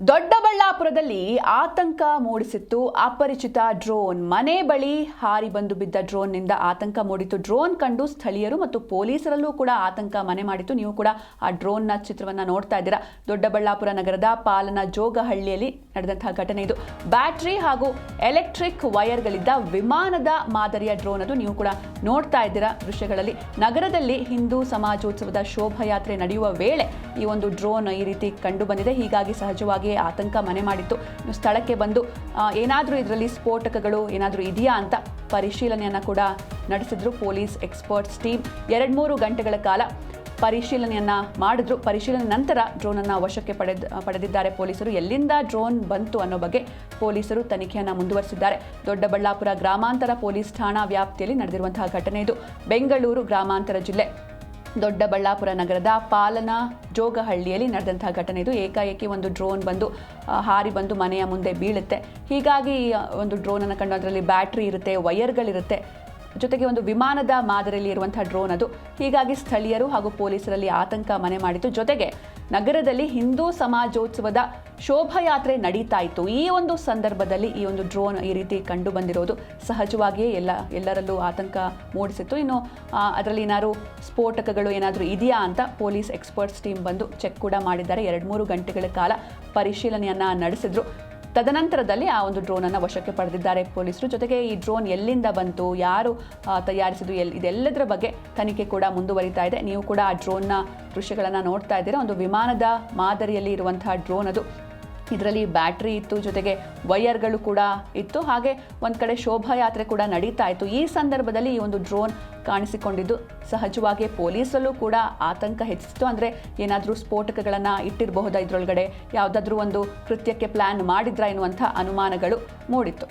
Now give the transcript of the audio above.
ದೊಡ್ಡಬಳ್ಳಾಪುರದಲ್ಲಿ ಆತಂಕ ಮೂಡಿಸಿತ್ತು ಅಪರಿಚಿತ ಡ್ರೋನ್. ಮನೆ ಬಳಿ ಹಾರಿ ಬಂದು ಬಿದ್ದ ಡ್ರೋನ್ನಿಂದ ಆತಂಕ ಮೂಡಿತು. ಡ್ರೋನ್ ಕಂಡು ಸ್ಥಳೀಯರು ಮತ್ತು ಪೊಲೀಸರಲ್ಲೂ ಕೂಡ ಆತಂಕ ಮನೆ ಮಾಡಿತ್ತು. ನೀವು ಕೂಡ ಆ ಡ್ರೋನ್ನ ಚಿತ್ರವನ್ನು ನೋಡ್ತಾ ಇದ್ದೀರಾ. ದೊಡ್ಡಬಳ್ಳಾಪುರ ನಗರದ ಪಾಲನ ಜೋಗಹಳ್ಳಿಯಲ್ಲಿ ನಡೆದಂತಹ ಘಟನೆ ಇದು. ಬ್ಯಾಟರಿ ಹಾಗೂ ಎಲೆಕ್ಟ್ರಿಕ್ ವೈರ್ಗಳಿದ್ದ ವಿಮಾನದ ಮಾದರಿಯ ಡ್ರೋನ್ ಅದು. ನೀವು ಕೂಡ ನೋಡ್ತಾ ಇದ್ದೀರಾ ದೃಶ್ಯಗಳಲ್ಲಿ. ನಗರದಲ್ಲಿ ಹಿಂದೂ ಸಮಾಜೋತ್ಸವದ ಶೋಭಾಯಾತ್ರೆ ನಡೆಯುವ ವೇಳೆ ಈ ಒಂದು ಡ್ರೋನ್ ಈ ರೀತಿ ಕಂಡು ಬಂದಿದೆ. ಹೀಗಾಗಿ ಸಹಜವಾಗಿ ಆತಂಕ ಮನೆ ಮಾಡಿತ್ತು. ಸ್ಥಳಕ್ಕೆ ಬಂದು ಏನಾದರೂ ಇದರಲ್ಲಿ ಸ್ಫೋಟಕಗಳು ಏನಾದರೂ ಇದೆಯಾ ಅಂತ ಪರಿಶೀಲನೆಯನ್ನು ಕೂಡ ನಡೆಸಿದ್ರು ಪೊಲೀಸ್ ಎಕ್ಸ್ಪರ್ಟ್ಸ್ ಟೀಮ್. 2-3 ಗಂಟೆಗಳ ಕಾಲ ಪರಿಶೀಲನೆಯನ್ನ ಮಾಡಿದ್ರು. ಪರಿಶೀಲನೆ ನಂತರ ಡ್ರೋನನ್ನು ವಶಕ್ಕೆ ಪಡೆದಿದ್ದಾರೆ ಪೊಲೀಸರು. ಎಲ್ಲಿಂದ ಡ್ರೋನ್ ಬಂತು ಅನ್ನೋ ಬಗ್ಗೆ ಪೊಲೀಸರು ತನಿಖೆಯನ್ನು ಮುಂದುವರಿಸಿದ್ದಾರೆ. ದೊಡ್ಡಬಳ್ಳಾಪುರ ಗ್ರಾಮಾಂತರ ಪೊಲೀಸ್ ಠಾಣಾ ವ್ಯಾಪ್ತಿಯಲ್ಲಿ ನಡೆದಿರುವಂತಹ ಘಟನೆ ಇದು. ಬೆಂಗಳೂರು ಗ್ರಾಮಾಂತರ ಜಿಲ್ಲೆ ದೊಡ್ಡಬಳ್ಳಾಪುರ ನಗರದ ಪಾಲನ ಜೋಗಹಳ್ಳಿಯಲ್ಲಿ ನಡೆದಂತಹ ಘಟನೆ ಇದು. ಏಕಾಏಕಿ ಒಂದು ಡ್ರೋನ್ ಬಂದು ಹಾರಿ ಬಂದು ಮನೆಯ ಮುಂದೆ ಬೀಳುತ್ತೆ. ಹೀಗಾಗಿ ಒಂದು ಡ್ರೋನನ್ನು ಕಂಡು ಅದರಲ್ಲಿ ಬ್ಯಾಟ್ರಿ ಇರುತ್ತೆ, ವೈರ್ಗಳಿರುತ್ತೆ, ಜೊತೆಗೆ ಒಂದು ವಿಮಾನದ ಮಾದರಿಯಲ್ಲಿ ಇರುವಂತಹ ಡ್ರೋನ್ ಅದು. ಹೀಗಾಗಿ ಸ್ಥಳೀಯರು ಹಾಗೂ ಪೊಲೀಸರಲ್ಲಿ ಆತಂಕ ಮನೆ ಮಾಡಿತು. ಜೊತೆಗೆ ನಗರದಲ್ಲಿ ಹಿಂದೂ ಸಮಾಜೋತ್ಸವದ ಶೋಭಾಯಾತ್ರೆ ನಡೀತಾ ಇತ್ತು. ಈ ಒಂದು ಸಂದರ್ಭದಲ್ಲಿ ಈ ಒಂದು ಡ್ರೋನ್ ಈ ರೀತಿ ಕಂಡು ಬಂದಿರೋದು ಸಹಜವಾಗಿಯೇ ಎಲ್ಲರಲ್ಲೂ ಆತಂಕ ಮೂಡಿಸಿತ್ತು. ಇನ್ನು ಅದರಲ್ಲಿ ಏನಾದ್ರು ಸ್ಫೋಟಕಗಳು ಏನಾದರೂ ಇದೆಯಾ ಅಂತ ಪೊಲೀಸ್ ಎಕ್ಸ್ಪರ್ಟ್ಸ್ ಟೀಮ್ ಬಂದು ಚೆಕ್ ಕೂಡ ಮಾಡಿದ್ದಾರೆ. 2-3 ಗಂಟೆಗಳ ಕಾಲ ಪರಿಶೀಲನೆಯನ್ನ ನಡೆಸಿದ್ರು. ತದನಂತರದಲ್ಲಿ ಆ ಒಂದು ಡ್ರೋನನ್ನು ವಶಕ್ಕೆ ಪಡೆದಿದ್ದಾರೆ ಪೊಲೀಸರು. ಜೊತೆಗೆ ಈ ಡ್ರೋನ್ ಎಲ್ಲಿಂದ ಬಂತು, ಯಾರು ತಯಾರಿಸಿದ್ರು, ಇದೆಲ್ಲದರ ಬಗ್ಗೆ ತನಿಖೆ ಕೂಡ ಮುಂದುವರಿತಾ ಇದೆ. ನೀವು ಕೂಡ ಆ ಡ್ರೋನ್ನ ದೃಶ್ಯಗಳನ್ನು ನೋಡ್ತಾ ಇದ್ದೀರಾ. ಒಂದು ವಿಮಾನದ ಮಾದರಿಯಲ್ಲಿ ಇರುವಂತಹ ಡ್ರೋನ್ ಅದು. ಇದರಲ್ಲಿ ಬ್ಯಾಟ್ರಿ ಇತ್ತು, ಜೊತೆಗೆ ವೈರ್ಗಳು ಕೂಡ ಇತ್ತು. ಹಾಗೆ ಒಂದು ಕಡೆ ಶೋಭಾಯಾತ್ರೆ ಕೂಡ ನಡೀತಾ ಇತ್ತು. ಈ ಸಂದರ್ಭದಲ್ಲಿ ಈ ಒಂದು ಡ್ರೋನ್ ಕಾಣಿಸಿಕೊಂಡಿದ್ದು ಸಹಜವಾಗಿ ಪೊಲೀಸರಲ್ಲೂ ಕೂಡ ಆತಂಕ ಹೆಚ್ಚಿಸಿತು. ಅಂದರೆ ಏನಾದರೂ ಸ್ಫೋಟಕಗಳನ್ನು ಇಟ್ಟಿರಬಹುದಾ ಇದರೊಳಗಡೆ, ಯಾವುದಾದ್ರೂ ಒಂದು ಕೃತ್ಯಕ್ಕೆ ಪ್ಲ್ಯಾನ್ ಮಾಡಿದ್ರಾ ಎನ್ನುವಂಥ ಅನುಮಾನಗಳು ಮೂಡಿತ್ತು.